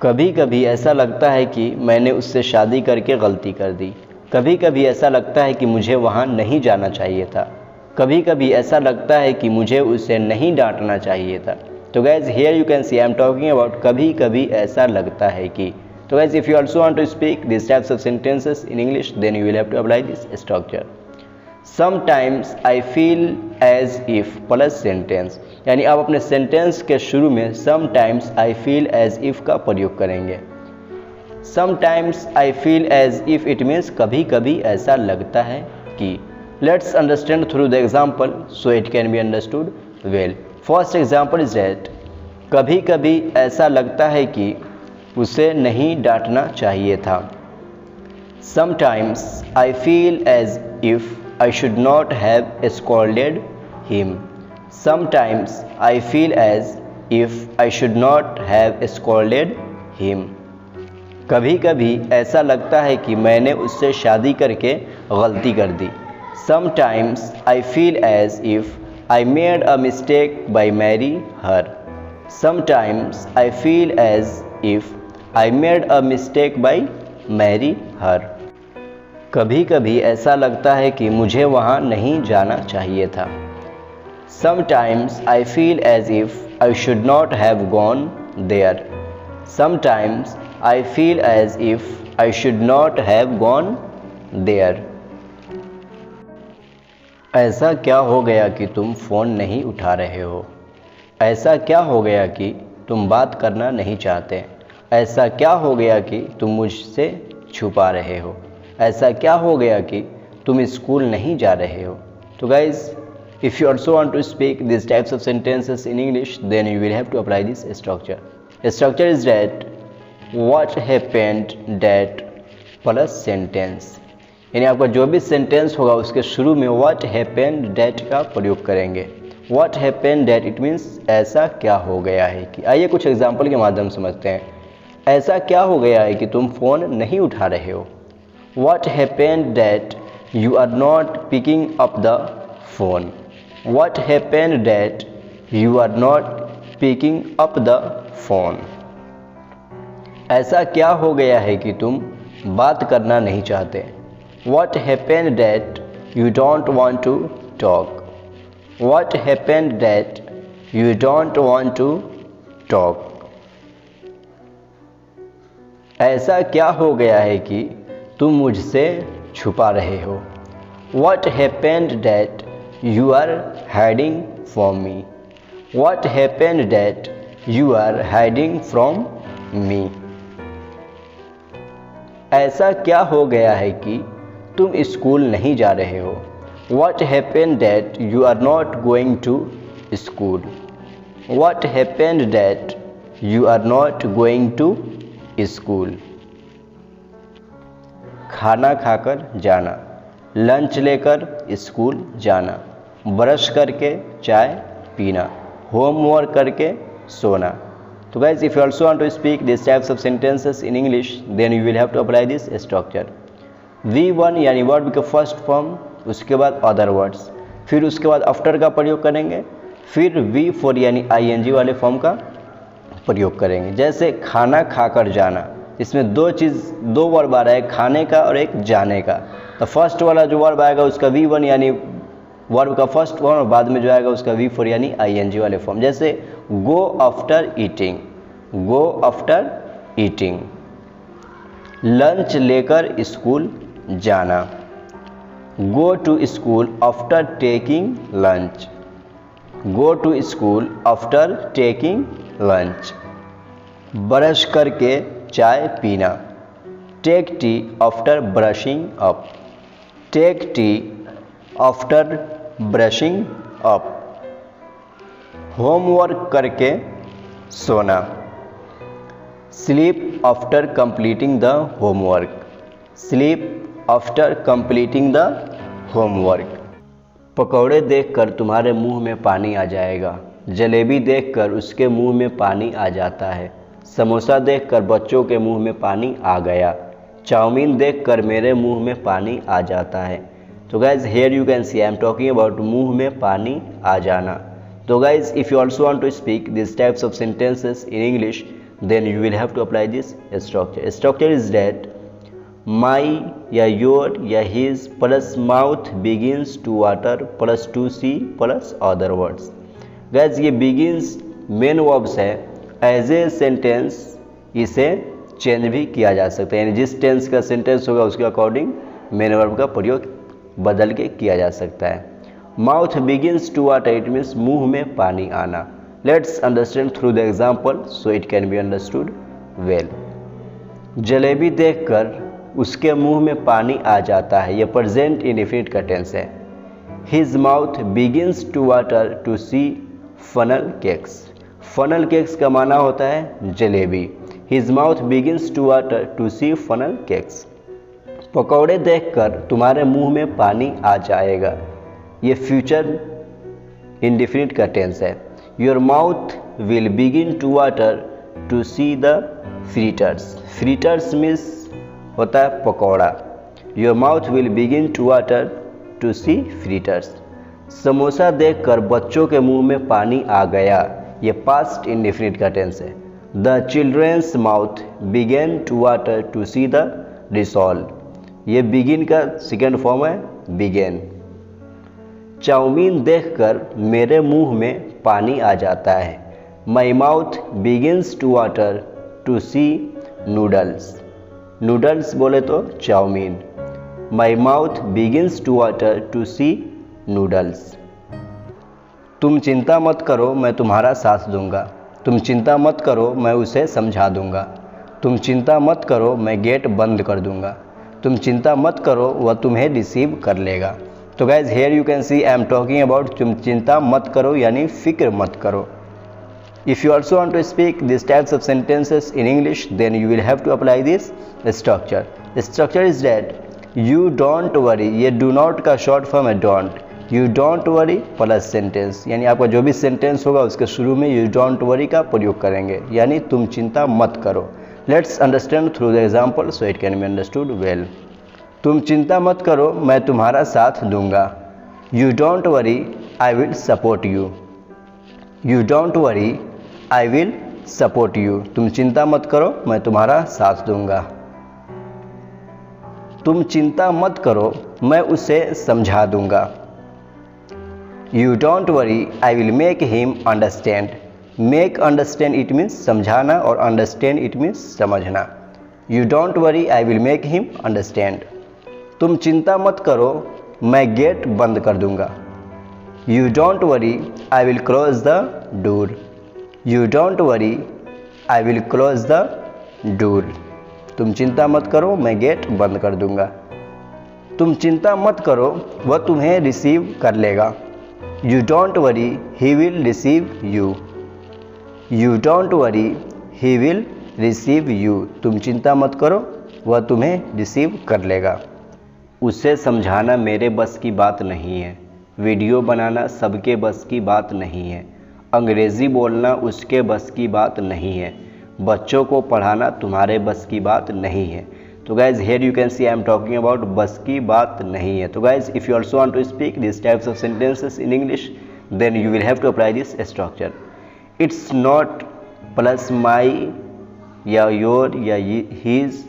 कभी कभी ऐसा लगता है कि मैंने उससे शादी करके गलती कर दी। कभी कभी ऐसा लगता है कि मुझे वहाँ नहीं जाना चाहिए था। कभी कभी ऐसा लगता है कि मुझे उसे नहीं डांटना चाहिए था। तो guys here you can see I am talking about कभी कभी ऐसा लगता है कि। तो guys if you also want to speak this types of sentences in English then you will have to apply this structure. Sometimes I feel as if plus sentence, यानी आप अपने सेंटेंस के शुरू में sometimes I feel as if का प्रयोग करेंगे। Sometimes I feel as if it means कभी कभी ऐसा लगता है कि। Let's understand through the example so it can be understood well. First example is that कभी कभी ऐसा लगता है कि उसे नहीं डांटना चाहिए था। Sometimes I feel as if I should not have scolded him. Sometimes I feel as if I should not have scolded him. कभी कभी ऐसा लगता है कि मैंने उससे शादी करके गलती कर दी। Sometimes I feel as if I made a mistake by marrying her. Sometimes I feel as if I made a mistake by marrying her. कभी कभी ऐसा लगता है कि मुझे वहाँ नहीं जाना चाहिए था। Sometimes I feel as if I should not have gone there. Sometimes I feel as if I should not have gone there. ऐसा क्या हो गया कि तुम फ़ोन नहीं उठा रहे हो? ऐसा क्या हो गया कि तुम बात करना नहीं चाहते? ऐसा क्या हो गया कि तुम मुझसे छुपा रहे हो? ऐसा क्या हो गया कि तुम स्कूल नहीं जा रहे हो? तो guys if you also want to speak this types of sentences in English then you will have to apply this structure. Structure is that what happened that plus sentence, यानी आपका जो भी सेंटेंस होगा उसके शुरू में व्हाट हैपेंड दैट का प्रयोग करेंगे। What happened that it means ऐसा क्या हो गया है कि। आइए कुछ एग्जाम्पल के माध्यम से समझते हैं। ऐसा क्या हो गया है कि तुम फ़ोन नहीं उठा रहे हो? What happened that you are not picking up the phone? What happened that you are not picking up the phone? ऐसा क्या हो गया है कि तुम बात करना नहीं चाहते? What happened that you don't want to talk? What happened that you don't want to talk? ऐसा क्या हो गया है कि तुम मुझसे छुपा रहे हो? What happened that you are hiding from me? What happened that you are hiding from me? ऐसा क्या हो गया है कि तुम स्कूल नहीं जा रहे हो? What happened that you are not going to school? What happened that you are not going to school? खाना खाकर जाना, लंच लेकर स्कूल जाना, ब्रश करके चाय पीना, होमवर्क करके सोना। तो guys if you also want to speak this types of sentences in English then you will have to apply this structure. V1 यानी वर्ब के फर्स्ट फॉर्म, उसके बाद अदर वर्ड्स, फिर उसके बाद आफ्टर का प्रयोग करेंगे, फिर V4 यानी ING वाले फॉर्म का प्रयोग करेंगे। जैसे खाना खाकर जाना, इसमें दो वर्ब आ रहा है, खाने का और एक जाने का। तो फर्स्ट वाला जो वर्ब आएगा उसका V1 यानी वर्ब का फर्स्ट फॉर्म, और बाद में जो आएगा उसका V4 यानी ING वाले फॉर्म। जैसे go after eating, go after eating. Lunch लेकर स्कूल जाना, go to school after taking lunch, go to school after taking lunch. Brush करके चाय पीना, take tea after brushing up, take tea after brushing up. Homework करके सोना, sleep after completing the homework, sleep after completing the homework. पकौड़े देखकर तुम्हारे मुंह में पानी आ जाएगा, जलेबी देखकर उसके मुंह में पानी आ जाता है, समोसा देखकर बच्चों के मुंह में पानी आ गया, चाउमीन देखकर मेरे मुंह में पानी आ जाता है। तो guys here you can see I am talking about मुंह में पानी आ जाना। तो guys if you also want to speak this types of sentences in English then you will have to apply this structure. Structure is that my या your या his plus mouth begins to water plus to see plus other words. Guys, ये begins main verbs है. As a sentence इसे change भी किया जा सकता है, यानी जिस टेंस का सेंटेंस होगा उसके अकॉर्डिंग मेन वर्ब का प्रयोग बदल के किया जा सकता है. Mouth begins to water, it means मुंह में पानी आना. Let's understand through the example so it can be understood well. Jalebi देखकर उसके मुंह में पानी आ जाता है, यह प्रेजेंट इंडेफिनिट का टेंस है. His mouth begins to water to see funnel cakes. Funnel cakes का माना होता है jalebi. His mouth begins to water to see funnel cakes. पकौड़े देखकर तुम्हारे मुंह में पानी आ जाएगा, ये फ्यूचर इंडेफिनिट का टेंस है. Your mouth will begin to water to see the fritters. Fritters means होता है pakora. Your mouth will begin to water to see fritters. Samosa देखकर बच्चों के मुंह में पानी आ गया, ये पास्ट इंडेफिनिट का टेंस है. The childrens mouth began to water to see the rissole. ये बिगिन का सेकेंड फॉर्म है बिगेन. चाउमीन देखकर मेरे मुंह में पानी आ जाता है. My mouth begins to water to see noodles. Noodles बोले तो chowmein. My mouth begins to water to see noodles. तुम चिंता मत करो, मैं तुम्हारा साथ दूंगा. तुम चिंता मत करो, मैं उसे समझा दूंगा. तुम चिंता मत करो, मैं गेट बंद कर दूंगा. तुम चिंता मत करो, वह तुम्हें रिसीव कर लेगा. तो guys here you can see I am talking about तुम चिंता मत करो यानी फिक्र मत करो. If you also want to speak these types of sentences in English, then you will have to apply this structure. The structure is that you don't worry. ये do not का short form है don't. You don't worry plus sentence, यानी आपका जो भी sentence होगा उसके शुरू में you don't worry का प्रयोग करेंगे, यानी तुम चिंता मत करो. Let's understand through the example so it can be understood well. तुम चिंता मत करो, मैं तुम्हारा साथ दूंगा. You don't worry, I will support you. You don't worry, I will support you. तुम चिंता मत करो, मैं तुम्हारा साथ दूंगा. तुम चिंता मत करो, मैं उसे समझा दूंगा. You don't worry, I will make him understand. Make understand it means समझाना और understand it means समझना. You don't worry, I will make him understand. तुम चिंता मत करो, मैं गेट बंद कर दूंगा. You don't worry, I will close the door. You don't worry, I will close the door. तुम चिंता मत करो, मैं गेट बंद कर दूंगा. तुम चिंता मत करो, वह तुम्हें रिसीव कर लेगा. You don't worry, he will receive you. You don't worry, he will receive you. तुम चिंता मत करो, वह तुम्हें रिसीव कर लेगा. उसे समझाना मेरे बस की बात नहीं है. वीडियो बनाना सबके बस की बात नहीं है. अंग्रेज़ी बोलना उसके बस की बात नहीं है. बच्चों को पढ़ाना तुम्हारे बस की बात नहीं है. तो guys here you can see I am talking about बस की बात नहीं है. तो guys if you also want to speak this types of sentences in English then you will have to apply this structure. It's not plus my या your या his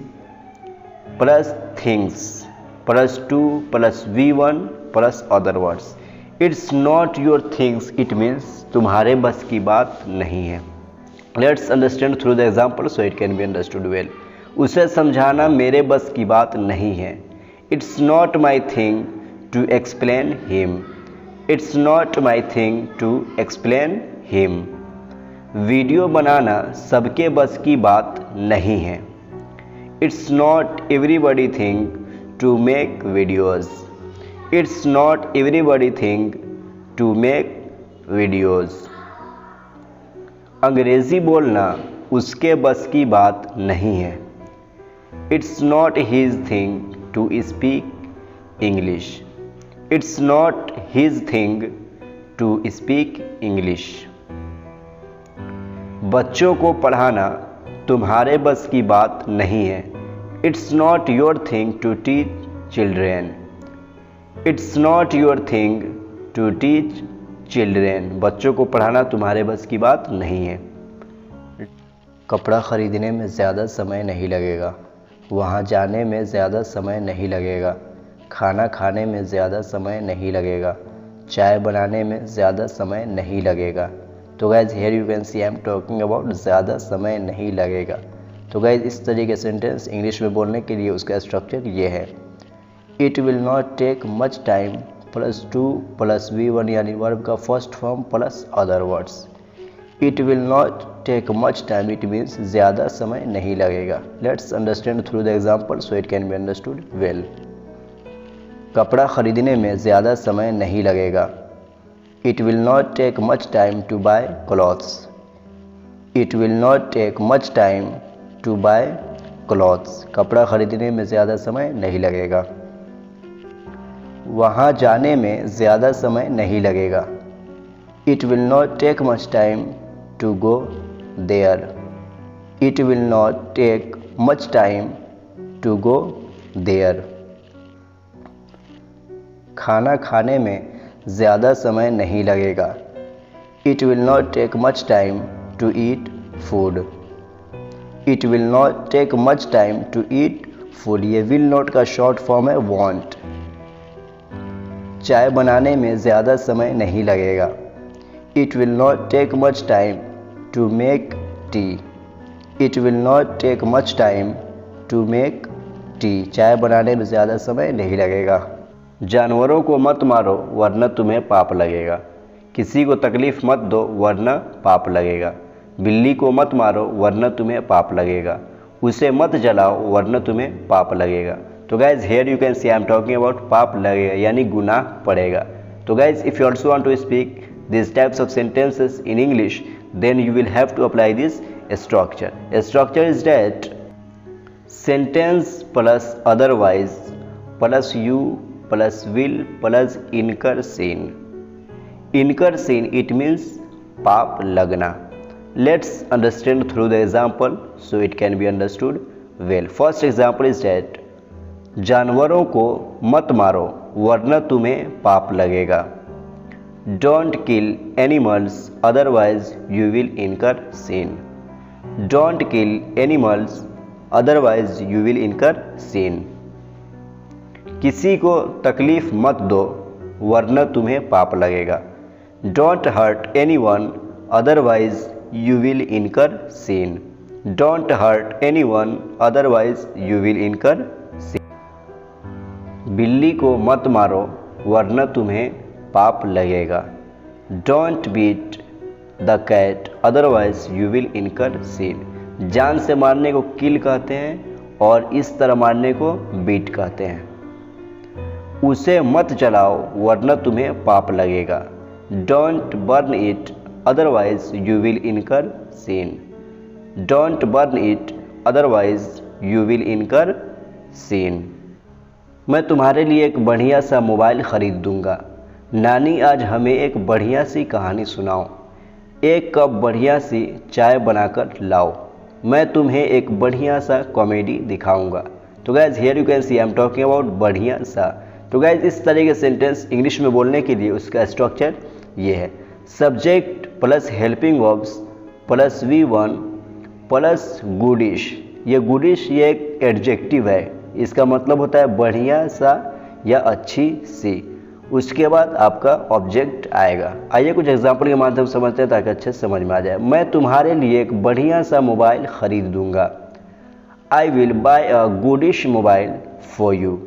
plus things plus to plus V1 plus other words. It's not your things, it means तुम्हारे बस की बात नहीं है. Let's understand through the example so it can be understood well. उसे समझाना मेरे बस की बात नहीं है. It's not my thing to explain him. It's not my thing to explain him. Video बनाना सबके बस की बात नहीं है. It's not everybody thing to make videos. It's not everybody thing to make videos. अंग्रेज़ी बोलना उसके बस की बात नहीं है. It's not his thing to speak English. It's not his thing to speak English. बच्चों को पढ़ाना तुम्हारे बस की बात नहीं है. It's not your thing to teach children. It's not your thing to teach children. बच्चों को पढ़ाना तुम्हारे बस की बात नहीं है. कपड़ा ख़रीदने में ज़्यादा समय नहीं लगेगा। वहाँ जाने में ज़्यादा समय नहीं लगेगा। खाना खाने में ज़्यादा समय नहीं लगेगा। चाय बनाने में ज़्यादा समय नहीं लगेगा। तो guys here you can see I am talking about ज़्यादा समय नहीं लगेगा। तो गाइज इस तरीके सेंटेंस इंग्लिश में बोलने के लिए उसका स्ट्रक्चर ये है। It will not take much time +2 + V1 यानी वर्ब का first form plus other words. It will not take much time it means ज़्यादा समय नहीं लगेगा। Let's understand through the example so it can be understood well. कपड़ा खरीदने में ज़्यादा समय नहीं लगेगा। It will not take much time to buy clothes. It will not take much time to buy clothes. कपड़ा खरीदने में ज़्यादा समय नहीं लगेगा। वहाँ जाने में ज़्यादा समय नहीं लगेगा। It will not take much time to go there. It will not take much time to go there. खाना खाने में ज़्यादा समय नहीं लगेगा। It will not take much time to eat food. It will not take much time to eat food. ये will not का short form है वांट। चाय बनाने में ज़्यादा समय नहीं लगेगा। It will not take much time to make T. It will not take much time to make tea. चाय बनाने में ज़्यादा समय नहीं लगेगा। जानवरों को मत मारो वरना तुम्हें पाप लगेगा। किसी को तकलीफ़ मत दो वरना पाप लगेगा। बिल्ली को मत मारो वरना तुम्हें पाप लगेगा। उसे मत जलाओ वरना तुम्हें पाप लगेगा। तो guys here you can see I am talking about पाप लगेगा यानी गुनाह पड़ेगा। तो guys if you also want to speak these types of sentences in English, then you will have to apply this structure. A structure is that sentence plus otherwise plus you plus will plus incur sin. Incur sin, it means पाप लगना. Let's understand through the example so it can be understood well. First example is that जानवरों को मत मारो वरना तुम्हें पाप लगेगा. Don't kill animals otherwise you will incur sin. Don't kill animals otherwise you will incur sin. किसी को तकलीफ मत दो वरना तुम्हें पाप लगेगा. Don't hurt anyone otherwise you will incur sin. Don't hurt anyone otherwise you will incur sin. बिल्ली को मत मारो वरना तुम्हें पाप लगेगा. Don't beat the cat otherwise you will incur sin. जान से मारने को किल कहते हैं और इस तरह मारने को बीट कहते हैं. उसे मत जलाओ वरना तुम्हें पाप लगेगा. Don't burn it otherwise you will incur sin. Don't burn it otherwise you will incur sin. मैं तुम्हारे लिए एक बढ़िया सा मोबाइल ख़रीद दूंगा. नानी आज हमें एक बढ़िया सी कहानी सुनाओ. एक कप बढ़िया सी चाय बनाकर लाओ. मैं तुम्हें एक बढ़िया सा कॉमेडी दिखाऊंगा. तो guys here you can see I am talking about बढ़िया सा. तो गाइज इस तरह के सेंटेंस इंग्लिश में बोलने के लिए उसका स्ट्रक्चर ये है. Subject plus helping verbs plus V1 plus goodish. ये गुडिश ये एक एडजेक्टिव है. इसका मतलब होता है बढ़िया सा या अच्छी सी. उसके बाद आपका ऑब्जेक्ट आएगा. आइए कुछ एग्जाम्पल के माध्यम से समझते हैं ताकि अच्छे से समझ में आ जाए. मैं तुम्हारे लिए एक बढ़िया सा मोबाइल ख़रीद दूंगा. I will buy a goodish mobile for you.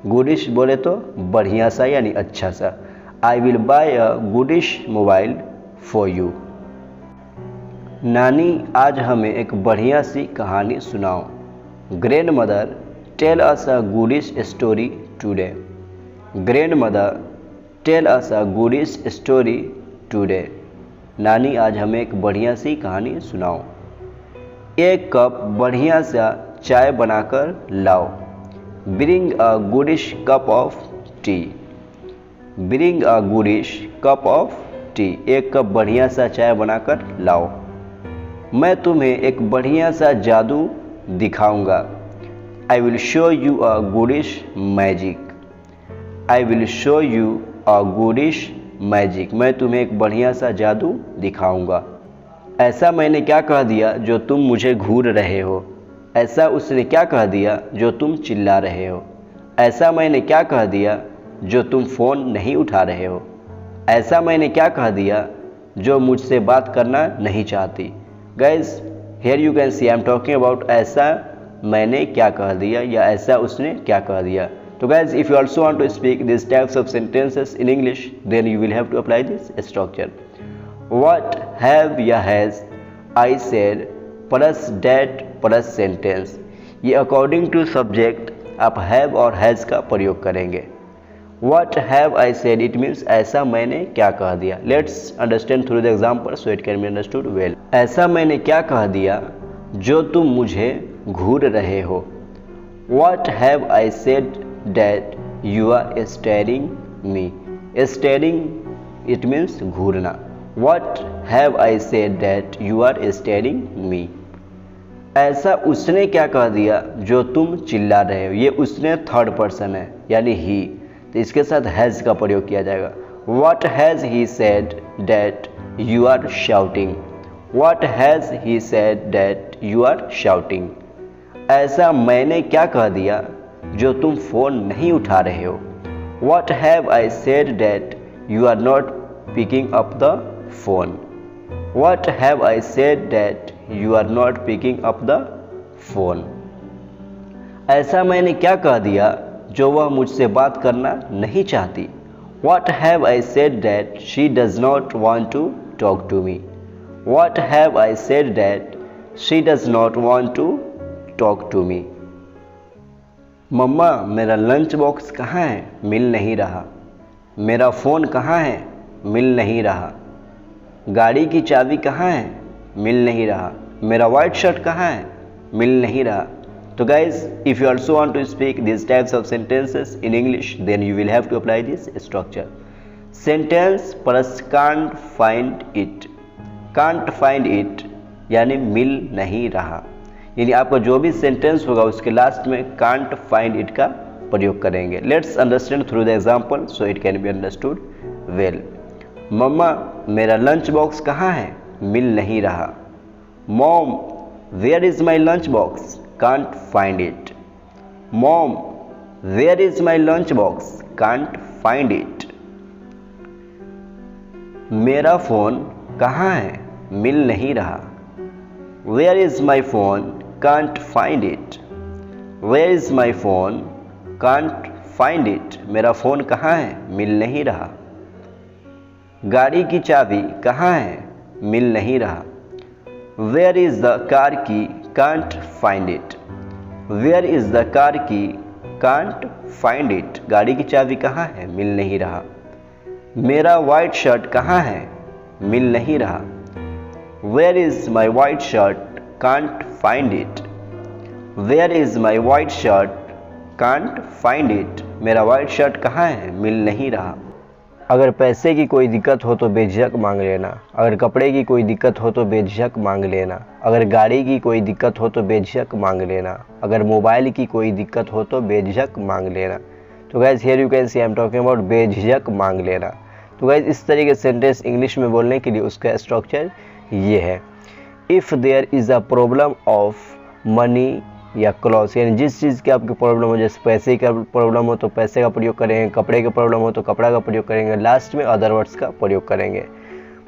Goodish बोले तो बढ़िया सा यानी अच्छा सा. I will buy a goodish mobile for you. नानी आज हमें एक बढ़िया सी कहानी सुनाओ. Grandmother tell us a goodish story today. Grandmother tell us a goodish story today. नानी आज हमें एक बढ़िया सी कहानी सुनाओ. एक कप बढ़िया सा चाय बनाकर लाओ. Bring a goodish cup of tea. Bring a goodish cup of tea. एक कप बढ़िया सा चाय बनाकर लाओ. मैं तुम्हें एक बढ़िया सा जादू दिखाऊंगा. I will show you a goodish magic. I will show you a goodish magic. मैं तुम्हें एक बढ़िया सा जादू दिखाऊंगा. ऐसा मैंने क्या कह दिया जो तुम मुझे घूर रहे हो। ऐसा उसने क्या कह दिया जो तुम चिल्ला रहे हो। ऐसा मैंने क्या कह दिया जो तुम फ़ोन नहीं उठा रहे हो। ऐसा मैंने क्या कह दिया जो मुझसे बात करना नहीं चाहती। Guys here you can see I am talking about ऐसा मैंने क्या कह दिया या ऐसा उसने क्या कह दिया। तो guys if you also want to speak this types of sentences in English then you will have to apply this structure. What have या has I said plus date plus sentence. ये अकॉर्डिंग टू सब्जेक्ट आप have और has का प्रयोग करेंगे। What have I said? It means ऐसा मैंने क्या कह दिया। Let's understand through the example so it can be understood well. ऐसा मैंने क्या कह दिया जो तुम मुझे घूर रहे हो। What have I said that you are staring me? Staring it means Ghurna. What have I said that you are staring me? ऐसा उसने क्या कह दिया जो तुम चिल्ला रहे हो। ये उसने थर्ड पर्सन है यानी ही, तो इसके साथ हैज़ का प्रयोग किया जाएगा। What has he said that you are shouting? What has he said that you are shouting? ऐसा मैंने क्या कह दिया जो तुम फ़ोन नहीं उठा रहे हो। What have I said that you are not picking up the phone? What have I said that you are not picking up the phone? ऐसा मैंने क्या कह दिया जो वह मुझसे बात करना नहीं चाहती। What have I said that she does not want to talk to me? What have I said that she does not want to talk to me? मम्मा मेरा लंच बॉक्स कहाँ है, मिल नहीं रहा। मेरा फ़ोन कहाँ है, मिल नहीं रहा। गाड़ी की चाबी कहाँ है, मिल नहीं रहा। मेरा वाइट शर्ट कहाँ है, मिल नहीं रहा। So guys, if you also want to speak these types of sentences in English, then you will have to apply this structure. Sentence plus can't find it. Can't find it यानी मिल नहीं रहा। यानी आपका जो भी सेंटेंस होगा उसके last में can't find it का प्रयोग करेंगे। Let's understand through the example so it can be understood well. मम्मा मेरा लंच बॉक्स कहाँ है, मिल नहीं रहा। Mom, where is my lunch box? Can't find it. Mom, where is my lunch box? Can't find it. मेरा phone कहाँ है, मिल नहीं रहा। Where is my phone? Can't find it. Where is my phone? Can't find it. मेरा phone कहाँ है, मिल नहीं रहा। गाड़ी की चाबी कहाँ है, मिल नहीं रहा। Where is the car key? Can't find it. Where is the car key? Can't find it. गाड़ी की चाबी कहाँ है, मिल नहीं रहा। मेरा वाइट शर्ट कहाँ है, मिल नहीं रहा। Where is my white shirt? Can't find it. Where is my white shirt? Can't find it. मेरा वाइट शर्ट कहाँ है, मिल नहीं रहा। अगर पैसे की कोई दिक्कत हो तो बेझिझक मांग लेना। अगर कपड़े की कोई दिक्कत हो तो बेझिझक मांग लेना। अगर गाड़ी की कोई दिक्कत हो तो बेझिझक मांग लेना। अगर मोबाइल की कोई दिक्कत हो तो बेझिझक मांग लेना। तो guys here you can see I am talking about बेझिझक मांग लेना। तो गाइज इस तरीके से सेंटेंस इंग्लिश में बोलने के लिए उसका स्ट्रक्चर ये है। If there is a problem of money या क्लॉथ, यानी जिस चीज़ की आपकी प्रॉब्लम हो, जैसे पैसे का प्रॉब्लम हो तो पैसे का प्रयोग करेंगे, कपड़े का प्रॉब्लम हो तो कपड़ा का प्रयोग करेंगे, लास्ट में अदर वर्ड्स का प्रयोग करेंगे।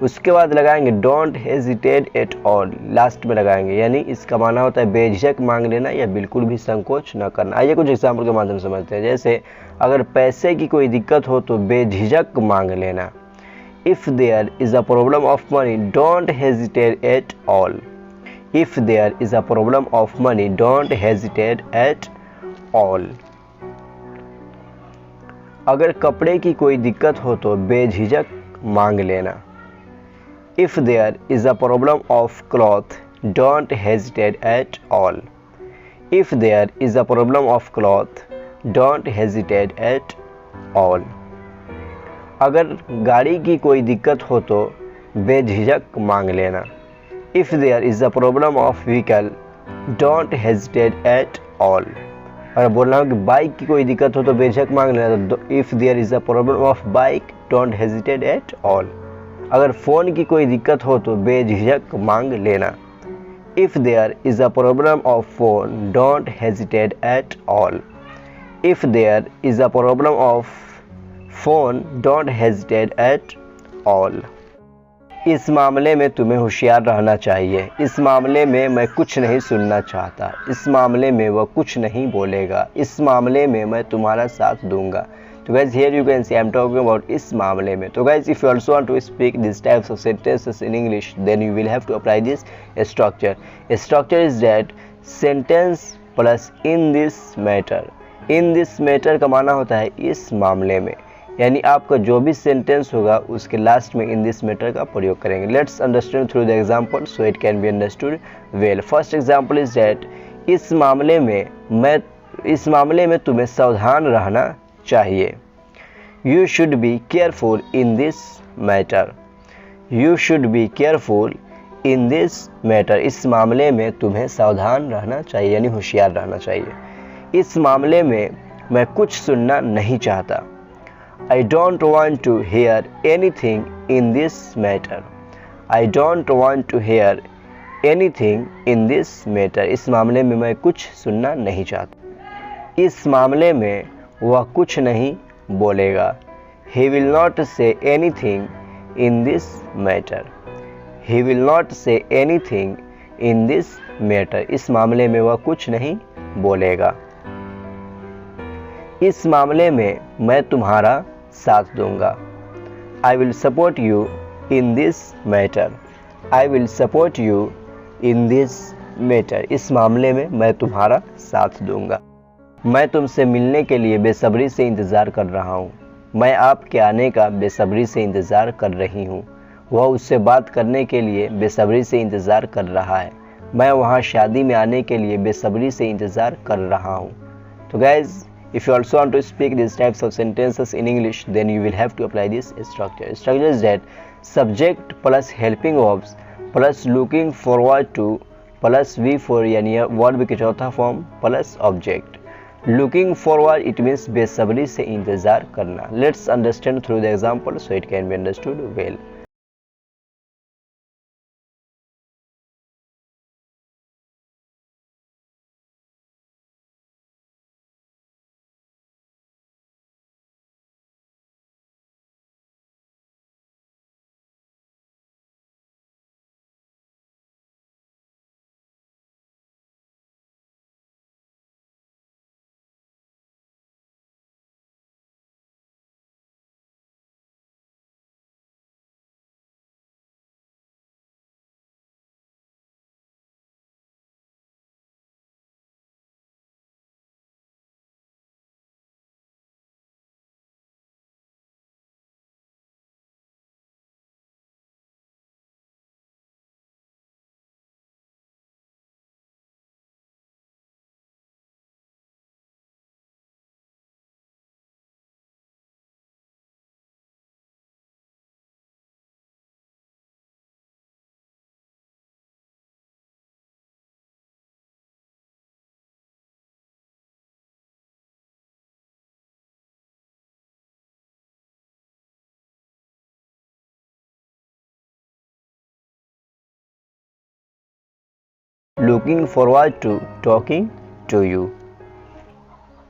उसके बाद लगाएंगे don't hesitate at all, last में लगाएंगे, यानी इसका माना होता है बेझिझक मांग लेना या बिल्कुल भी संकोच न करना। आइए कुछ एग्जाम्पल के माध्यम से समझते हैं। जैसे अगर पैसे की कोई दिक्कत हो तो बेझिझक मांग लेना। If there is a problem of money don't hesitate at all. If there is a problem of money, don't hesitate at all. अगर कपड़े की कोई दिक्कत हो तो बेझिझक मांग लेना। If there is a problem of cloth, don't hesitate at all. If there is a problem of cloth, don't hesitate at all. अगर गाड़ी की कोई दिक्कत हो तो बेझिझक मांग लेना। If there is a problem of vehicle, don't hesitate at all. अगर बोलना हो कि बाइक की कोई दिक्कत हो तो बेझिझक मांग लेना, तो if there is a problem of bike don't hesitate at all. अगर फ़ोन की कोई दिक्कत हो तो बेझिझक मांग लेना। If there is a problem of phone don't hesitate at all. If there is a problem of phone don't hesitate at all. इस मामले में तुम्हें होशियार रहना चाहिए। इस मामले में मैं कुछ नहीं सुनना चाहता। इस मामले में वह कुछ नहीं बोलेगा। इस मामले में मैं तुम्हारा साथ दूंगा। तो guys, here you can see I am talking about इस मामले में। तो guys, if you also want to speak these types of sentences in English, then you will have to apply this structure. Structure is that sentence plus in this matter. In this matter का माना होता है इस मामले में, यानी आपका जो भी सेंटेंस होगा उसके लास्ट में इन दिस मैटर का प्रयोग करेंगे। Let's understand through the example so it can be understood well. First example is that इस मामले में तुम्हें सावधान रहना चाहिए। You should be careful in this matter. You should be careful in this matter. इस मामले में तुम्हें सावधान रहना चाहिए, यानी होशियार रहना चाहिए। इस मामले में मैं कुछ सुनना नहीं चाहता। I don't want to hear anything in this matter. I don't want to hear anything in this matter. इस मामले में मैं कुछ सुनना नहीं चाहता। इस मामले में वह कुछ नहीं बोलेगा। He will not say anything in this matter. He will not say anything in this matter. इस मामले में वह कुछ नहीं बोलेगा। इस मामले में मैं तुम्हारा साथ दूंगा। I will support you in this matter. I will support you in this matter. इस मामले में मैं तुम्हारा साथ दूंगा। मैं तुमसे मिलने के लिए बेसब्री से इंतज़ार कर रहा हूँ। मैं आपके आने का बेसब्री से इंतज़ार कर रही हूँ। वह उससे बात करने के लिए बेसब्री से इंतज़ार कर रहा है। मैं वहाँ शादी में आने के लिए बेसब्री से इंतज़ार कर रहा हूँ। तो guys, if you also want to speak these types of sentences in English, then you will have to apply this structure. Structure is that subject plus helping verbs plus looking forward to plus V4 यानी verb के चौथा form plus object. Looking forward it means बेसब्री से इंतजार करना। Let's understand through the example so it can be understood well. Looking forward to talking to you.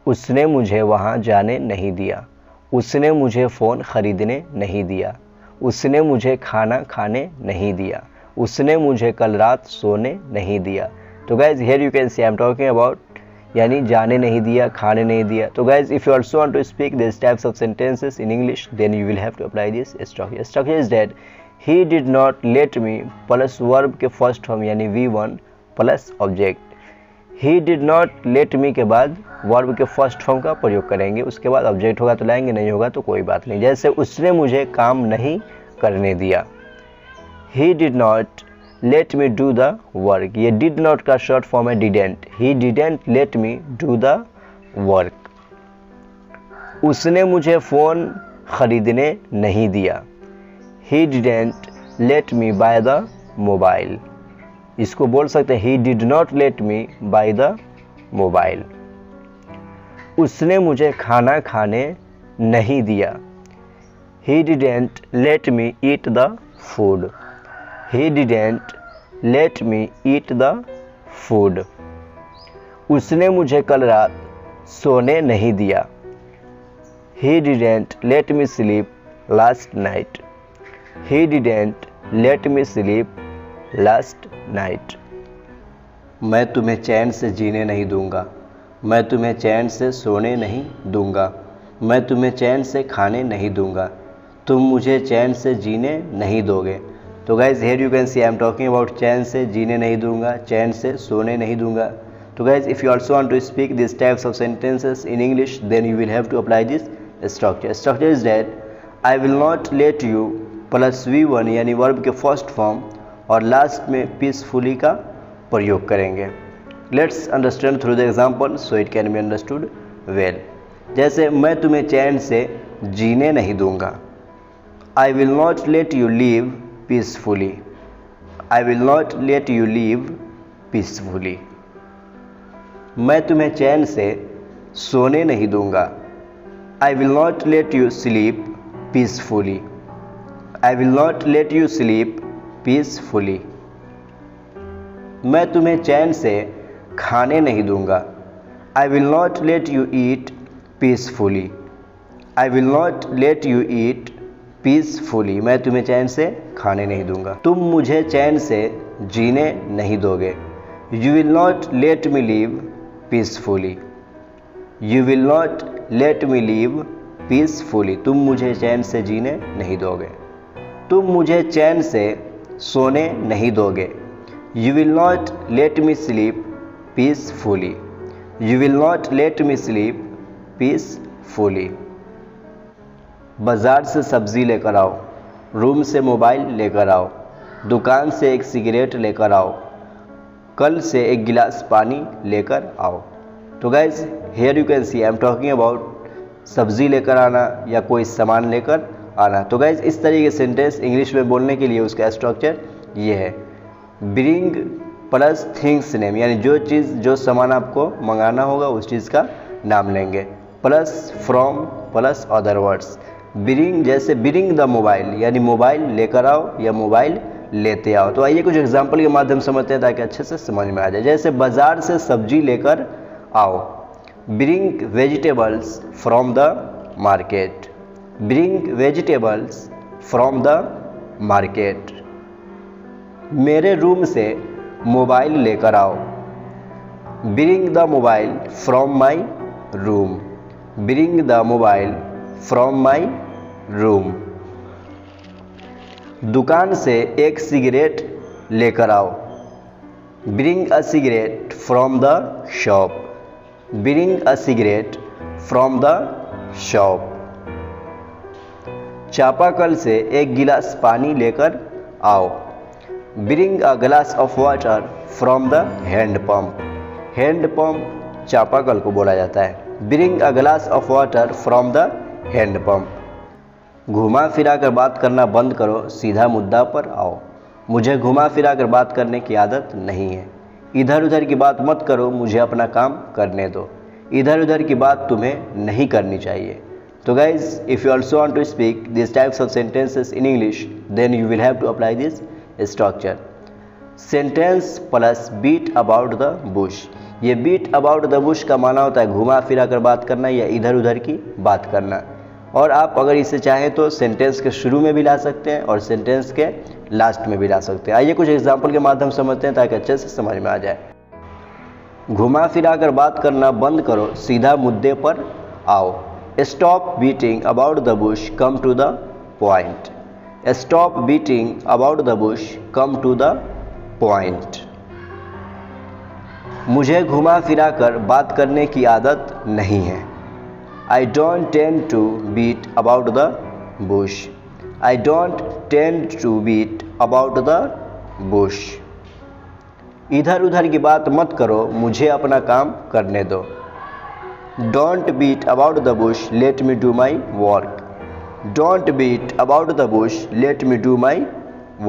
उसने मुझे वहाँ जाने नहीं दिया। उसने मुझे फ़ोन ख़रीदने नहीं दिया। उसने मुझे खाना खाने नहीं दिया। उसने मुझे कल रात सोने नहीं दिया। तो guys, here you can see I am talking about यानी जाने नहीं दिया, खाने नहीं दिया। तो guys, if you also want to speak this types of sentences in English, then you will have to apply this structure. Structure is that he did not let me plus verb के first form यानी V1 plus object. He did not let me के बाद verb के first form का प्रयोग करेंगे, उसके बाद ऑब्जेक्ट होगा तो लाएंगे, नहीं होगा तो कोई बात नहीं। जैसे उसने मुझे काम नहीं करने दिया। ही did not let me do the work. ये डिड नॉट का शॉर्ट फॉर्म है didn't. He didn't let me do the work. उसने मुझे फ़ोन ख़रीदने नहीं दिया। He didn't let me by the mobile. इसको बोल सकते हैं ही did not let me by the mobile. उसने मुझे खाना खाने नहीं दिया। He didn't let me eat the food. He didn't let me eat the food. उसने मुझे कल रात सोने नहीं दिया. He didn't let me sleep last night. He didn't let me sleep last night. मैं तुम्हें चैन से जीने नहीं दूंगा. मैं तुम्हें चैन से सोने नहीं दूंगा. मैं तुम्हें चैन से खाने नहीं दूंगा. तुम मुझे चैन से जीने नहीं दोगे. तो guys here you can see I am talking about चैन से जीने नहीं दूंगा, चैन से सोने नहीं दूंगा. तो guys if you also want to speak this types of sentences in English then you will have to apply this structure. Structure is that I will not let you plus V1 यानी verb के first form और last में peacefully का प्रयोग करेंगे. Let's understand through the example so it can be understood well. जैसे मैं तुम्हें चैन से जीने नहीं दूंगा. I will not let you live peacefully. I will not let you live peacefully. मैं तुम्हें चैन से सोने नहीं दूंगा. I will not let you sleep peacefully. I will not let you sleep peacefully. मैं तुम्हें चैन से खाने नहीं दूंगा. I will not let you eat peacefully. I will not let you eat peacefully. मैं तुम्हें चैन से खाने नहीं दूंगा. तुम मुझे चैन से जीने नहीं दोगे. You will not let me live peacefully. You will not let me live peacefully. तुम मुझे चैन से जीने नहीं दोगे. तुम मुझे चैन से सोने नहीं दोगे. You will not let me sleep peacefully. You will not let me sleep peacefully. बाज़ार से सब्ज़ी लेकर आओ. रूम से मोबाइल लेकर आओ. दुकान से एक सिगरेट लेकर आओ. कल से एक गिलास पानी लेकर आओ. तो guys here you can see I am talking about सब्ज़ी लेकर आना या कोई सामान लेकर आना. तो गाइज इस तरीके के सेंटेंस इंग्लिश में बोलने के लिए उसका स्ट्रक्चर ये है. ब्रिंग प्लस थिंग्स नेम यानी जो चीज़ जो सामान आपको मंगाना होगा उस चीज़ का नाम लेंगे. Plus from plus other words. Bring जैसे ब्रिंग द मोबाइल यानी मोबाइल लेकर आओ या मोबाइल लेते आओ. तो आइए कुछ एग्जाम्पल के माध्यम से समझते हैं ताकि अच्छे से समझ में आ जाए. जैसे बाज़ार से सब्जी लेकर आओ. Bring vegetables from the market. Bring vegetables from the market. मेरे रूम से मोबाइल लेकर आओ. Bring the mobile from my room. Bring the mobile from my room. दुकान से एक सिगरेट लेकर आओ. Bring a cigarette from the shop. Bring a cigarette from the shop. चापाकल से एक गिलास पानी लेकर आओ. Bring a glass of water from the hand pump. Hand pump चापाकल को बोला जाता है. Bring a glass of water from the hand pump. घुमा फिरा कर बात करना बंद करो, सीधा मुद्दा पर आओ. मुझे घुमा फिरा कर बात करने की आदत नहीं है. इधर उधर की बात मत करो, मुझे अपना काम करने दो. इधर उधर की बात तुम्हें नहीं करनी चाहिए. तो guys if you also want to speak this types of sentences in English then you will have to apply this structure. Sentence plus beat about the bush. ये बीट अबाउट द बुश का माना होता है घुमा फिरा कर बात करना या इधर उधर की बात करना. और आप अगर इसे चाहें तो सेंटेंस के शुरू में भी ला सकते हैं और सेंटेंस के लास्ट में भी ला सकते हैं. आइए कुछ एग्जाम्पल के माध्यम से समझते हैं ताकि अच्छे से समझ में आ जाए. घुमा फिरा कर बात करना बंद करो, सीधा मुद्दे पर आओ. Stop beating about the bush, come to the point. Stop beating about the bush, come to the point. मुझे घुमा फिरा कर बात करने की आदत नहीं है. I don't tend to beat about the bush. I don't tend to beat about the bush. इधर उधर की बात मत करो, मुझे अपना काम करने दो. Don't beat about the bush, let me do my work. Don't beat about the bush, let me do my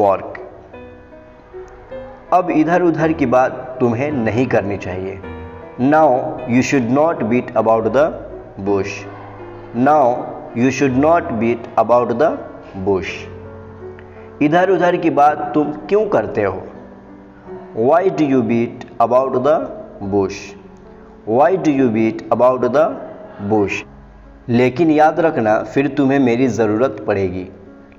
work. अब इधर उधर की बात तुम्हें नहीं करनी चाहिए. Now you should not beat about the bush. Now you should not beat about the bush. इधर उधर की बात तुम क्यों करते हो? Why do you beat about the bush? Why do you beat about the bush? लेकिन याद रखना फिर तुम्हें मेरी ज़रूरत पड़ेगी।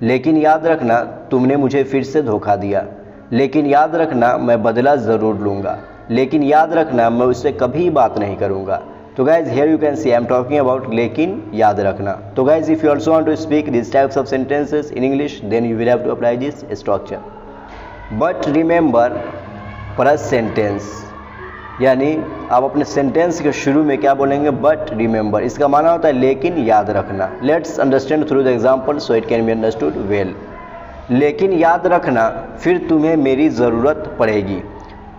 लेकिन याद रखना तुमने मुझे फिर से धोखा दिया। लेकिन याद रखना मैं बदला ज़रूर लूँगा। लेकिन याद रखना मैं उससे कभी बात नहीं करूँगा। तो guys here you can see I am talking about लेकिन याद रखना। तो guys if you also want to speak this types of sentences in English then you will have to apply this structure. But remember plus sentence, यानी आप अपने sentence के शुरू में क्या बोलेंगे? But remember. इसका माना होता है लेकिन याद रखना। Let's understand through the example so it can be understood well. लेकिन याद रखना फिर तुम्हें मेरी ज़रूरत पड़ेगी।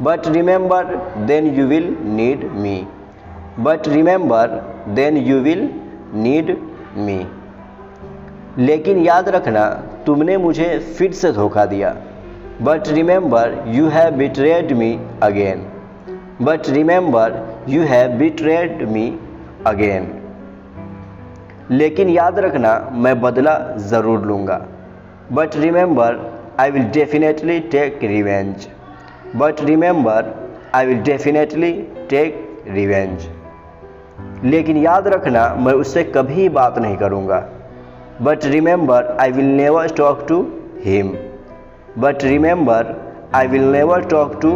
But remember then you will need me. But remember then you will need me. लेकिन याद रखना तुमने मुझे फिर से धोखा दिया। But remember you have betrayed me again. But remember you have betrayed me again. लेकिन याद रखना मैं बदला ज़रूर लूँगा। But remember I will definitely take revenge. But remember I will definitely take revenge. लेकिन याद रखना मैं उससे कभी बात नहीं करूँगा। But remember I will never talk to him. But remember I will never talk to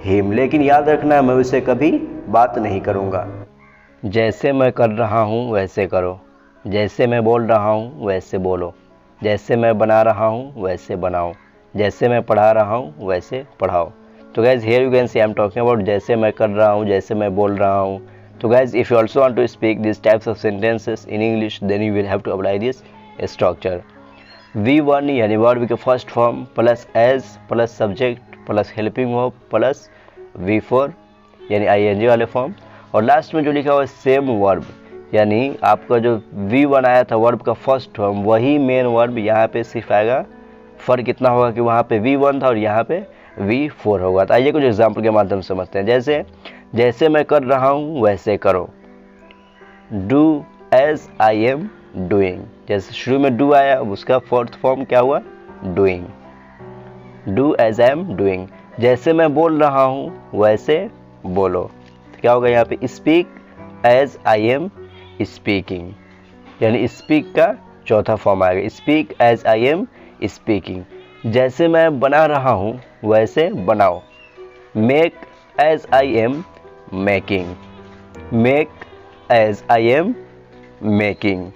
him. लेकिन याद रखना मैं उससे कभी बात नहीं करूँगा। जैसे मैं कर रहा हूँ वैसे करो। जैसे मैं बोल रहा हूँ वैसे बोलो। जैसे मैं बना रहा हूँ वैसे बनाओ। जैसे मैं पढ़ा रहा हूँ वैसे पढ़ाओ। तो guys here you can see I am talking about जैसे मैं कर रहा हूँ, जैसे मैं बोल रहा हूँ। तो guys, if you also want to speak these types of sentences in English, then you will have to apply this structure. V1 यानी वर्ब के first form plus as plus subject plus helping verb plus V4 यानी ING वाले form, और last में जो लिखा हुआ है सेम वर्ब, यानी आपका जो V1 आया था वर्ब का फर्स्ट फॉर्म वही मेन वर्ब यहाँ पे सिर्फ आएगा। फ़र्क कितना होगा कि वहाँ पे V1 था और यहाँ पे V4 होगा। तो आइए कुछ एग्जाम्पल के माध्यम से समझते हैं। जैसे मैं कर रहा हूँ वैसे करो। Do as I am doing. जैसे शुरू में डू आया, अब उसका फोर्थ फॉर्म क्या हुआ? Doing. Do as I am doing. जैसे मैं बोल रहा हूँ वैसे बोलो। तो क्या होगा यहाँ पे? Speak as I am speaking, यानी स्पीक का चौथा फॉर्म आएगा। Speak as I am speaking. जैसे मैं बना रहा हूँ वैसे बनाओ। Make as I am making. Make as I am making.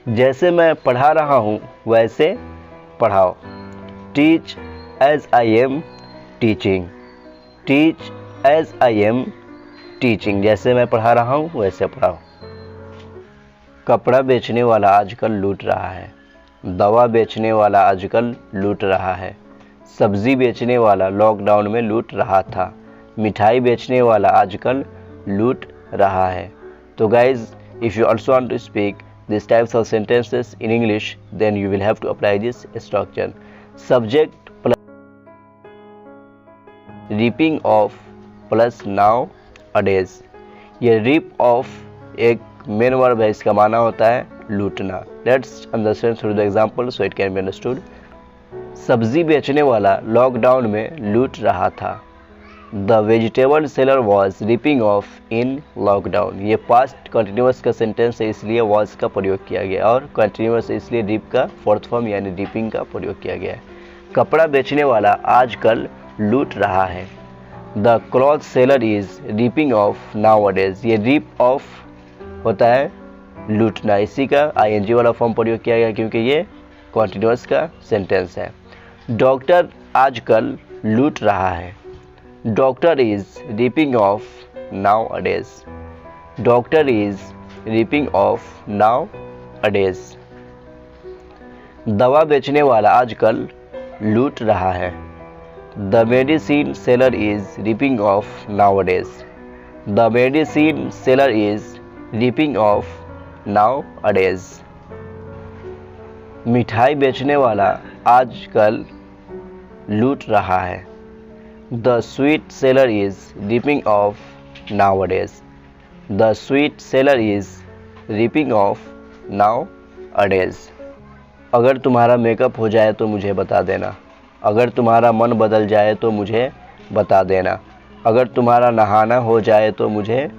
जैसे मैं पढ़ा रहा हूँ वैसे पढ़ाओ। Teach as I am teaching. Teach as I am teaching. जैसे मैं पढ़ा रहा हूँ वैसे पढ़ाओ। कपड़ा बेचने वाला आजकल लूट रहा है। दवा बेचने वाला आजकल लूट रहा है। सब्जी बेचने वाला लॉकडाउन में लूट रहा था। मिठाई बेचने वाला आजकल लूट रहा है। तो guys, if you also want to speak this types of sentences in English then you will have to apply this structure. Subject plus ripping off plus nowadays. ये रीप ऑफ एक मेन वर्ब है, इसका माना होता है लूटना। Let's understand through the example so it can be understood. सब्जी बेचने वाला लॉकडाउन में लूट रहा था। The vegetable seller was ripping off in lockdown. ये पास्ट कंटिन्यूस का सेंटेंस है, इसलिए वॉज का प्रयोग किया गया, और कंटिन्यूस इसलिए रिप का फोर्थ फॉर्म यानी रिपिंग का प्रयोग किया गया है। कपड़ा बेचने वाला आजकल लूट रहा है। The cloth seller is ripping of nowadays. ये रिप ऑफ होता है लूटना, इसी का ING वाला फॉर्म प्रयोग किया गया क्योंकि ये कंटिन्यूस का सेंटेंस है। डॉक्टर आजकल लूट रहा है। Doctor is ripping off nowadays. Doctor is ripping off nowadays. दवा बेचने वाला आजकल लूट रहा है। The medicine seller is ripping off nowadays. The medicine seller is ripping off nowadays. मिठाई बेचने वाला आजकल लूट रहा है। The sweet seller is ripping off nowadays. The sweet seller is ripping off nowadays. अगर तुम्हारा makeup हो जाए तो मुझे बता देना। अगर तुम्हारा मन बदल जाए तो मुझे बता देना। अगर तुम्हारा नहाना हो जाए तो मुझे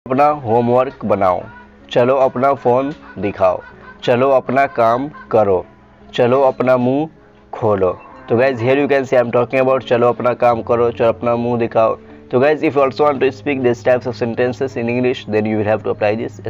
अपना होमवर्क बनाओ। चलो अपना फ़ोन दिखाओ। चलो अपना काम करो। चलो अपना मुंह खोलो। तो guys here you can see I am talking about चलो अपना काम करो, चलो अपना मुंह दिखाओ। तो guys if you also want to speak this types of sentences in English then you will have to apply this.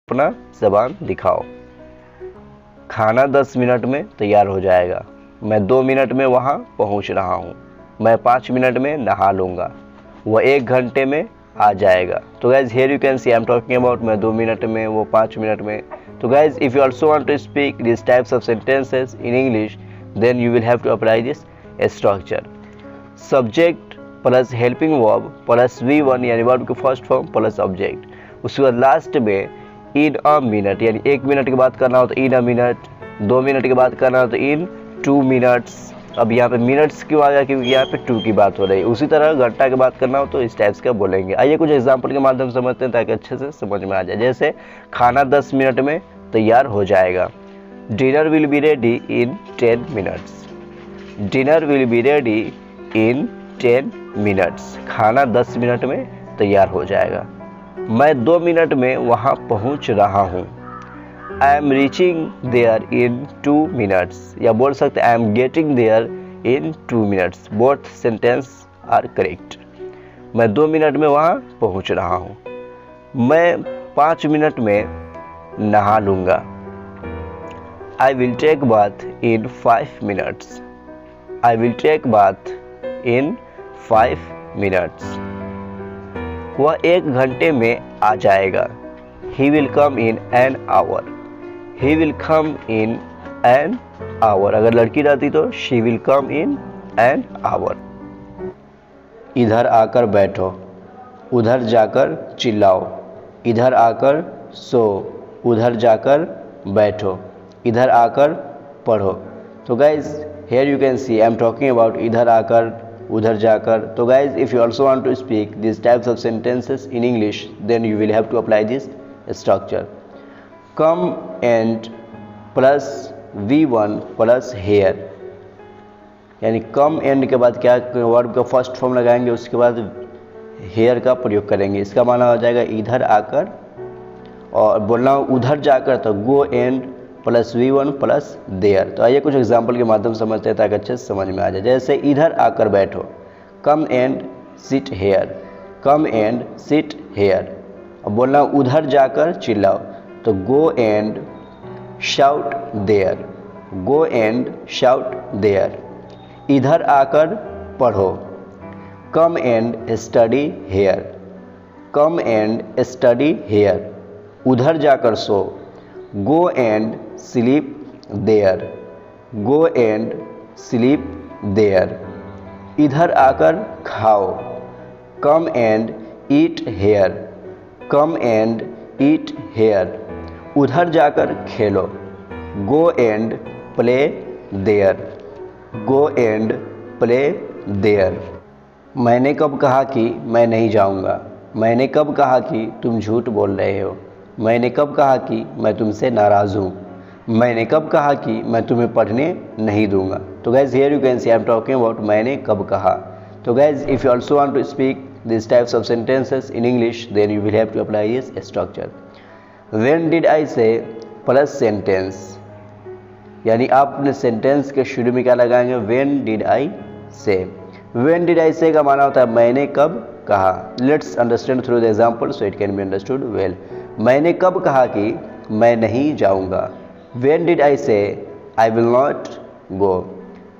अपना ज़बान दिखाओ। खाना 10 मिनट में तैयार हो जाएगा। मैं 2 मिनट में वहाँ पहुँच रहा हूँ। मैं 5 मिनट में नहा लूँगा। वह 1 घंटे में आ जाएगा। तो guys here you can see I am talking about मैं 2 मिनट में, वो 5 मिनट में। तो guys if you also want to speak this types of sentences in English then you will have to apply this structure. Subject plus helping verb plus V1 यानी verb की first form plus object. उसके बाद last में इन a minute यानी 1 minute की बात करना हो तो इन अ मिनट, 2 मिनट की बात करना हो तो इन 2 मिनट्स। अब यहाँ पे मिनट्स क्यों आ गया? क्योंकि यहाँ पे 2 की बात हो रही है। उसी तरह घंटा की बात करना हो तो इस टाइप्स का बोलेंगे। आइए कुछ एग्जांपल के माध्यम से समझते हैं ताकि अच्छे से समझ में आ जाए। जैसे खाना 10 मिनट में तैयार हो जाएगा। Dinner will be ready in 10 minutes. Dinner will be ready in 10 minutes. खाना 10 मिनट में तैयार हो जाएगा। मैं 2 मिनट में वहाँ पहुँच रहा हूँ। I am reaching there in 2 minutes, या बोल सकते I am getting there in 2 minutes. Both sentence are correct. मैं 2 मिनट में वहाँ पहुँच रहा हूँ। मैं 5 मिनट में नहा लूँगा। I will take bath in 5 minutes. I will take bath in 5 minutes. वह 1 घंटे में आ जाएगा। He will come in an hour. He will come in an hour. अगर लड़की रहती तो she will come in an hour. इधर आकर बैठो, उधर जाकर चिल्लाओ। इधर आकर सो, उधर जाकर बैठो। इधर आकर पढ़ो। तो guys, here you can see I am talking about इधर आकर, उधर जाकर। तो guys, if you also want to speak these types of sentences in English, then you will have to apply this structure. Come and plus V1 plus here, यानी come and के बाद क्या verb का फर्स्ट फॉर्म लगाएंगे, उसके बाद hair का प्रयोग करेंगे। इसका माना हो जाएगा इधर आकर, और बोलना उधर जाकर तो go and plus V1 plus there. तो आइए कुछ एग्जाम्पल के माध्यम से समझते हैं ताकि अच्छे से समझ में आ जाए। जैसे इधर आकर बैठो, come and sit here, come and sit here. अब बोलना उधर जाकर चिल्लाओ तो go and shout there, go and shout there. इधर आकर पढ़ो, come and study here, come and study here. उधर जाकर सो, go and sleep there, go and sleep there. इधर आकर खाओ, come and eat here, come and eat here. उधर जाकर खेलो, go and play there, go and play there. मैंने कब कहा कि मैं नहीं जाऊंगा, मैंने कब कहा कि तुम झूठ बोल रहे हो, मैंने कब कहा कि मैं तुमसे नाराज़ हूँ, मैंने कब कहा कि मैं तुम्हें पढ़ने नहीं दूंगा। तो guys here you can see I am talking about मैंने कब कहा। तो guys if you also want to speak this types of sentences in English then you will have to apply this structure. When did I say plus sentence, यानी आप अपने sentence के शुरू में क्या लगाएंगे, व्हेन डिड आई से। When did I से का माना होता है मैंने कब कहा। Let's understand through the example so it can be understood well. मैंने कब कहा कि मैं नहीं जाऊंगा। When did I say I will not go,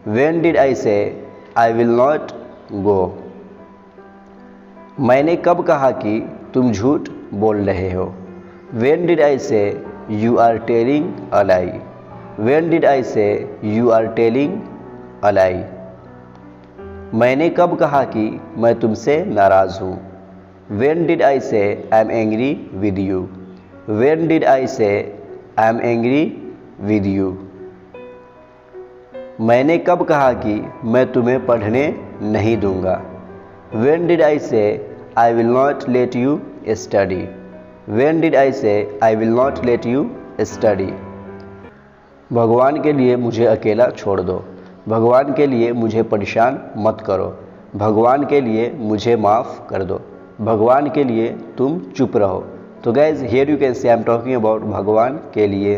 when did I say I will not go. मैंने कब कहा कि तुम झूठ बोल रहे हो। When did I say you are telling a lie, when did I say you are telling a lie. मैंने कब कहा कि मैं तुमसे नाराज़ हूँ। When did I say I am angry with you, when did I say I am angry with you. मैंने कब कहा कि मैं तुम्हें पढ़ने नहीं दूंगा। When did I say I will not let you study, when did I say I will not let you study. भगवान के लिए मुझे अकेला छोड़ दो, भगवान के लिए मुझे परेशान मत करो, भगवान के लिए मुझे माफ़ कर दो, भगवान के लिए तुम चुप रहो। तो guys here you can say I am talking about भगवान के लिए।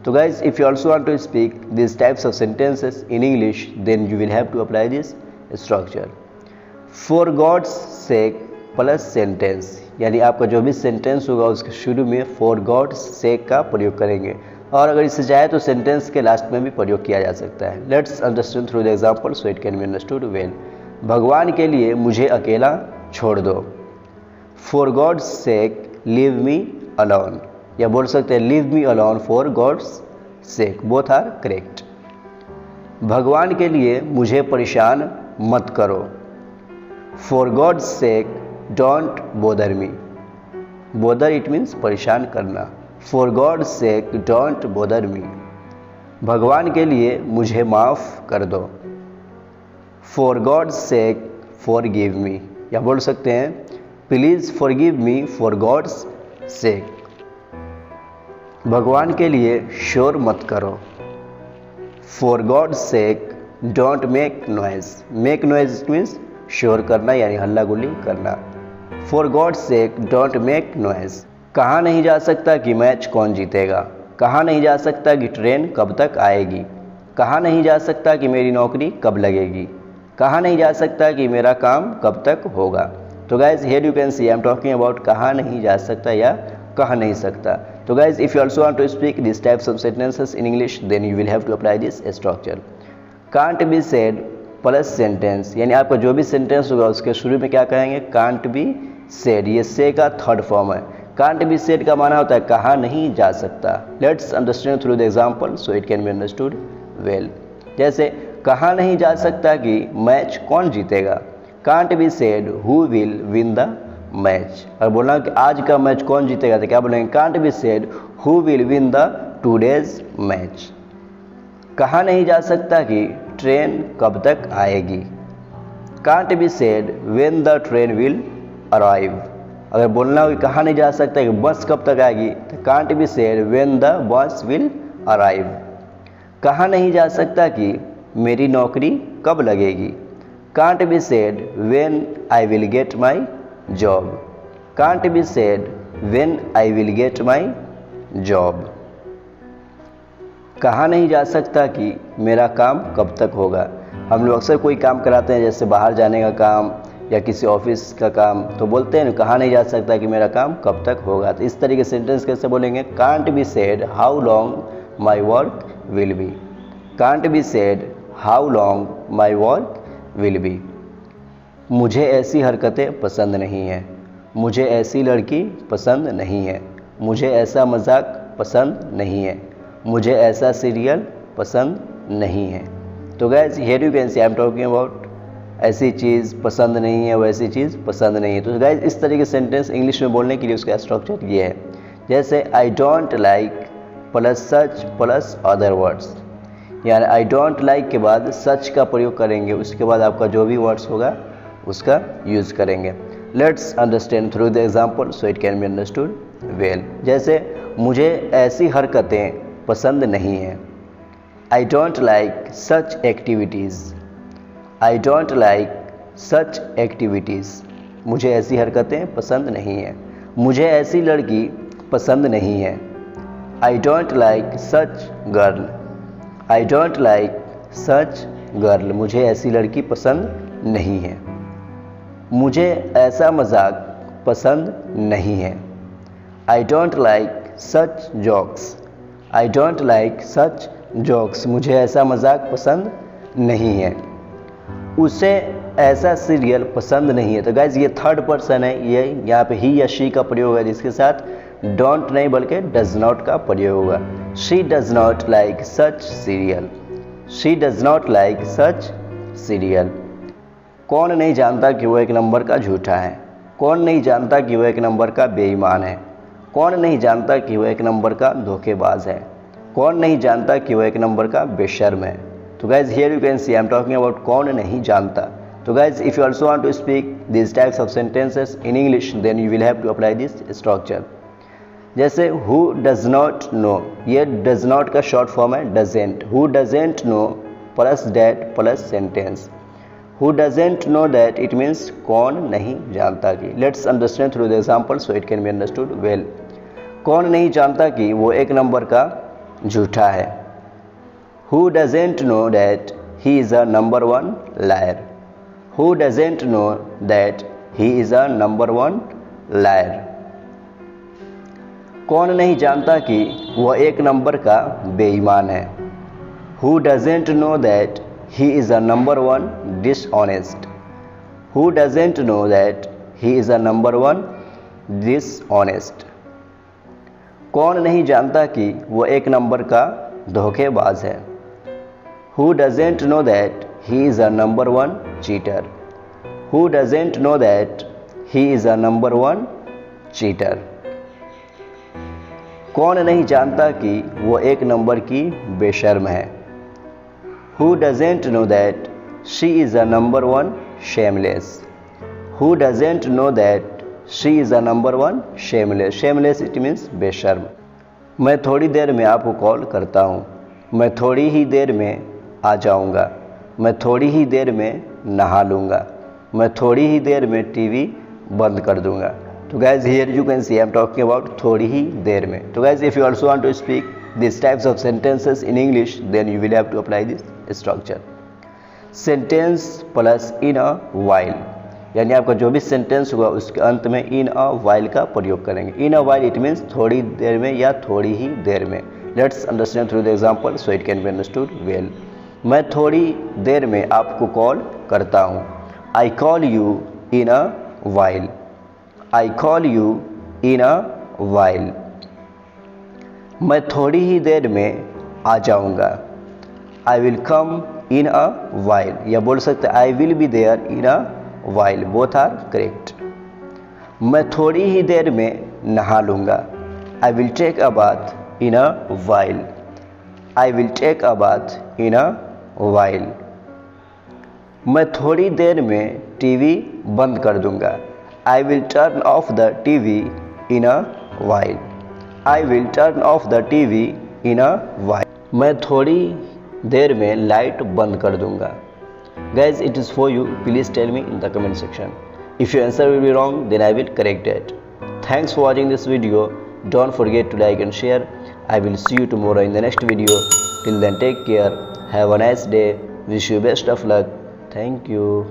तो guys if you also want to speak this types of sentences in English then you will have to apply this structure. For God's sake plus sentence, यानी आपका जो भी sentence होगा उसके शुरू में फॉर गॉड्स सेक का प्रयोग करेंगे, और अगर इससे चाहे तो सेंटेंस के लास्ट में भी प्रयोग किया जा सकता है। Let's understand through the example so it can be understood well. भगवान के लिए मुझे अकेला छोड़ दो। For God's sake leave me alone, या बोल सकते हैं leave me alone for God's sake, both are correct. भगवान के लिए मुझे परेशान मत करो। For God's sake don't bother me, bother it means परेशान करना। For God's sake don't bother me. भगवान के लिए मुझे माफ़ कर दो। For God's sake forgive me, या बोल सकते हैं please forgive me for God's sake. भगवान के लिए शोर मत करो। For God's sake don't make noise, make noise means शोर करना यानी हल्ला गुल्ली करना। For God's sake don't make noise. कहा नहीं जा सकता कि मैच कौन जीतेगा, कहा नहीं जा सकता कि ट्रेन कब तक आएगी, कहा नहीं जा सकता कि मेरी नौकरी कब लगेगी, कहा नहीं जा सकता कि मेरा काम कब तक होगा। तो guys here you can see I am talking about कहा नहीं जा सकता या कह नहीं सकता। तो guys if you also want to speak this types of sentences in English then you will have to apply this structure. Can't be said plus sentence, यानी आपका जो भी सेंटेंस होगा उसके शुरू में क्या कहेंगे, कांट बी सेड। ये से का थर्ड फॉर्म है। कांट बी सेड का माना होता है कहा नहीं जा सकता। Let's understand through the example so it can be understood well. जैसे कहा नहीं जा सकता कि मैच कौन जीतेगा। Can't be said who will win the match. और बोलना कि आज का मैच कौन जीतेगा तो क्या बोलेंगे, can't be said who will win the today's match. कहा नहीं जा सकता कि ट्रेन कब तक आएगी। Can't be said when the train will arrive. अगर बोलना हो कि कहा नहीं जा सकता कि बस कब तक आएगी तो can't be said when the bus will arrive. कहा नहीं जा सकता कि मेरी नौकरी कब लगेगी। Can't be said when I will get my job. Can't be said when I will get my job. कहा नहीं जा सकता कि मेरा काम कब तक होगा। हम लोग अक्सर कोई काम कराते हैं, जैसे बाहर जाने का काम या किसी ऑफिस का काम, तो बोलते हैं कहा नहीं जा सकता कि मेरा काम कब तक होगा। तो इस तरीके से सेंटेंस कैसे बोलेंगे, can't be said how long my work will be. Can't be said how long my work will be. मुझे ऐसी हरकतें पसंद नहीं हैं। मुझे ऐसी लड़की पसंद नहीं है। मुझे ऐसा मजाक पसंद नहीं है। मुझे ऐसा सीरियल पसंद नहीं है। तो guys here you can see I am talking about ऐसी चीज़ पसंद नहीं है, वैसी चीज़ पसंद नहीं है। तो गाइस इस तरीके से सेंटेंस इंग्लिश में बोलने के लिए उसका स्ट्रक्चर ये है। जैसे I don't like plus such plus other words, यानी आई डोंट लाइक के बाद सच का प्रयोग करेंगे, उसके बाद आपका जो भी वर्ड्स होगा उसका यूज़ करेंगे। Let's understand through the example so it can be understood well. जैसे मुझे ऐसी हरकतें पसंद नहीं है। I don't like such activities. I don't like such activities. मुझे ऐसी हरकतें पसंद नहीं है। मुझे ऐसी लड़की पसंद नहीं है। I don't like such girl. I don't like such girl. मुझे ऐसी लड़की पसंद नहीं है। मुझे ऐसा मजाक पसंद नहीं है। I don't like such jokes. I don't like such jokes. मुझे ऐसा मजाक पसंद नहीं है। उसे ऐसा सीरियल पसंद नहीं है। तो गाइज ये थर्ड पर्सन है, ये यहाँ पे ही या शी का प्रयोग है, जिसके साथ डोंट नहीं बल्कि डज नॉट का प्रयोग होगा। She does not like such serial. She does not like such serial. कौन नहीं जानता कि वो एक नंबर का झूठा है। कौन नहीं जानता कि वो एक नंबर का बेईमान है। कौन नहीं जानता कि वो एक नंबर का धोखेबाज है। कौन नहीं जानता कि वो एक नंबर का बेशर्म है। तो guys here you can see I am talking about कौन नहीं जानता। तो guys if you also want to speak this types of sentences in English then you will have to apply this structure. जैसे who does not know, ये does not का short form है doesn't. Who doesn't know plus that plus sentence. Who doesn't know that it means कौन नहीं जानता कि। Let's understand through the example so it can be understood well. कौन नहीं जानता कि वो एक नंबर का झूठा है। Who doesn't know that he is a number one liar. Who doesn't know that he is a number one liar. कौन नहीं जानता कि वह एक नंबर का बेईमान है। Who doesn't know that he is a number one dishonest. Who doesn't know that he is a number one dishonest. कौन नहीं जानता कि वो एक नंबर का धोखेबाज है। Who doesn't know that he is a number one cheater. Who doesn't know that he is a number one cheater. कौन नहीं जानता कि वो एक नंबर की बेशर्म है। Who doesn't know that she is a number one shameless. Who doesn't know that she is a number one shameless. Shameless it means बेशर्म। मैं थोड़ी देर में आपको कॉल करता हूँ। मैं थोड़ी ही देर में आ जाऊँगा। मैं थोड़ी ही देर में नहा लूँगा। मैं थोड़ी ही देर में टीवी बंद कर दूँगा। तो guys here you can see I am talking about थोड़ी ही देर में। तो guys if you also want to speak these types of sentences in English then you will have to apply this structure. Sentence plus in a while, यानी आपका जो भी sentence होगा उसके अंत में in a while का प्रयोग करेंगे। in a while it means थोड़ी देर में या थोड़ी ही देर में। Let's understand through the example so it can be understood well. मैं थोड़ी देर में आपको कॉल करता हूँ। I call you in a while. I call you in a while. मैं थोड़ी ही देर में आ जाऊंगा। I will come in a while, या बोल सकते I will be there in a while, both are correct. मैं थोड़ी ही देर में नहा लूँगा। I will take a bath in a while. I will take a bath in a while. मैं थोड़ी देर में टीवी बंद कर दूँगा। I will turn off the TV in a while. I will turn off the TV in a while. मैं थोड़ी देर में light बंद कर दूंगा। Guys, it is for you. Please tell me in the comment section. If your answer will be wrong, then I will correct it. Thanks for watching this video. Don't forget to like and share. I will see you tomorrow in the next video. Till then, take care. Have a nice day. Wish you best of luck. Thank you.